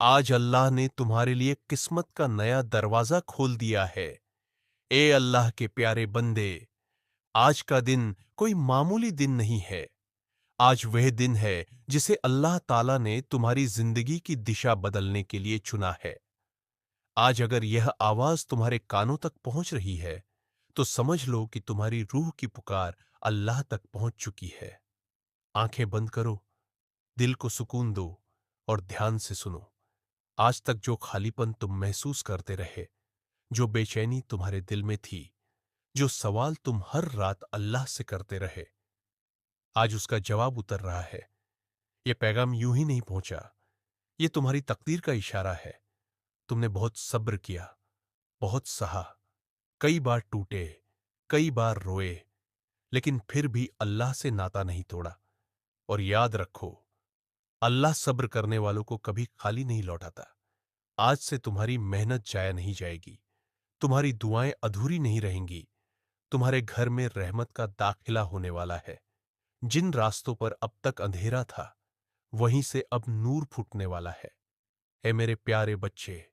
आज अल्लाह ने तुम्हारे लिए किस्मत का नया दरवाजा खोल दिया है। ए अल्लाह के प्यारे बंदे, आज का दिन कोई मामूली दिन नहीं है। आज वह दिन है जिसे अल्लाह ताला ने तुम्हारी जिंदगी की दिशा बदलने के लिए चुना है। आज अगर यह आवाज तुम्हारे कानों तक पहुंच रही है, तो समझ लो कि तुम्हारी रूह की पुकार अल्लाह तक पहुंच चुकी है। आंखें बंद करो, दिल को सुकून दो और ध्यान से सुनो। आज तक जो खालीपन तुम महसूस करते रहे, जो बेचैनी तुम्हारे दिल में थी, जो सवाल तुम हर रात अल्लाह से करते रहे, आज उसका जवाब उतर रहा है। यह पैगाम यूं ही नहीं पहुंचा, यह तुम्हारी तकदीर का इशारा है। तुमने बहुत सब्र किया, बहुत सहा, कई बार टूटे, कई बार रोए, लेकिन फिर भी अल्लाह से नाता नहीं तोड़ा। और याद रखो, अल्लाह सब्र करने वालों को कभी खाली नहीं लौटाता। आज से तुम्हारी मेहनत जाया नहीं जाएगी, तुम्हारी दुआएं अधूरी नहीं रहेंगी। तुम्हारे घर में रहमत का दाखिला होने वाला है। जिन रास्तों पर अब तक अंधेरा था, वहीं से अब नूर फूटने वाला है। ए मेरे प्यारे बच्चे,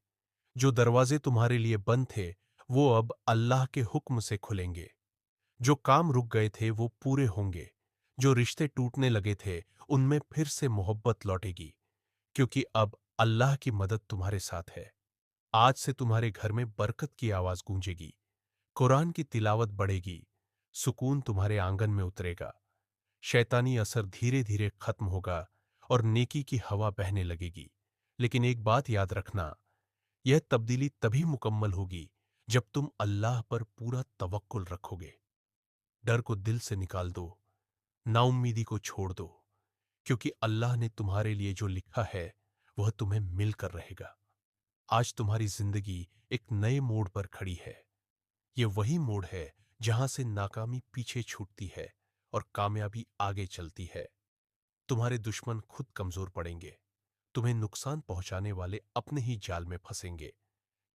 जो दरवाजे तुम्हारे लिए बंद थे, वो अब अल्लाह के हुक्म से खुलेंगे। जो काम रुक गए थे वो पूरे होंगे। जो रिश्ते टूटने लगे थे, उनमें फिर से मोहब्बत लौटेगी, क्योंकि अब अल्लाह की मदद तुम्हारे साथ है। आज से तुम्हारे घर में बरकत की आवाज गूंजेगी, कुरान की तिलावत बढ़ेगी, सुकून तुम्हारे आंगन में उतरेगा, शैतानी असर धीरे धीरे खत्म होगा और नेकी की हवा बहने लगेगी। लेकिन एक बात याद रखना, यह तब्दीली तभी मुकम्मल होगी जब तुम अल्लाह पर पूरा तवक्कुल रखोगे। डर को दिल से निकाल दो, नाउम्मीदी को छोड़ दो, क्योंकि अल्लाह ने तुम्हारे लिए जो लिखा है वह तुम्हें मिलकर रहेगा। आज तुम्हारी जिंदगी एक नए मोड़ पर खड़ी है। यह वही मोड़ है जहां से नाकामी पीछे छूटती है और कामयाबी आगे चलती है। तुम्हारे दुश्मन खुद कमजोर पड़ेंगे, तुम्हें नुकसान पहुंचाने वाले अपने ही जाल में फंसेंगे,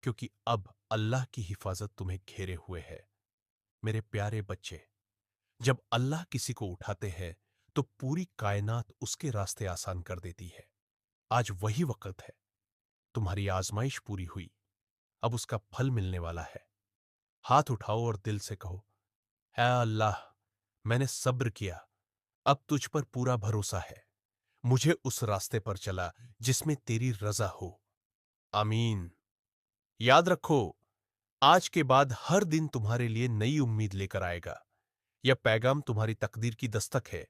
क्योंकि अब अल्लाह की हिफाजत तुम्हें घेरे हुए है। मेरे प्यारे बच्चे, जब अल्लाह किसी को उठाते हैं, तो पूरी कायनात उसके रास्ते आसान कर देती है। आज वही वक्त है। तुम्हारी आजमाइश पूरी हुई, अब उसका फल मिलने वाला है। हाथ उठाओ और दिल से कहो, ऐ अल्लाह, मैंने सब्र किया, अब तुझ पर पूरा भरोसा है। मुझे उस रास्ते पर चला जिसमें तेरी रजा हो। आमीन। याद रखो, आज के बाद हर दिन तुम्हारे लिए नई उम्मीद लेकर आएगा। यह पैगाम तुम्हारी तकदीर की दस्तक है।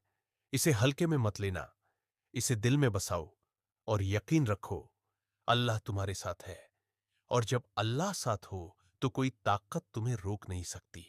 इसे हल्के में मत लेना, इसे दिल में बसाओ और यकीन रखो, अल्लाह तुम्हारे साथ है। और जब अल्लाह साथ हो, तो कोई ताकत तुम्हें रोक नहीं सकती।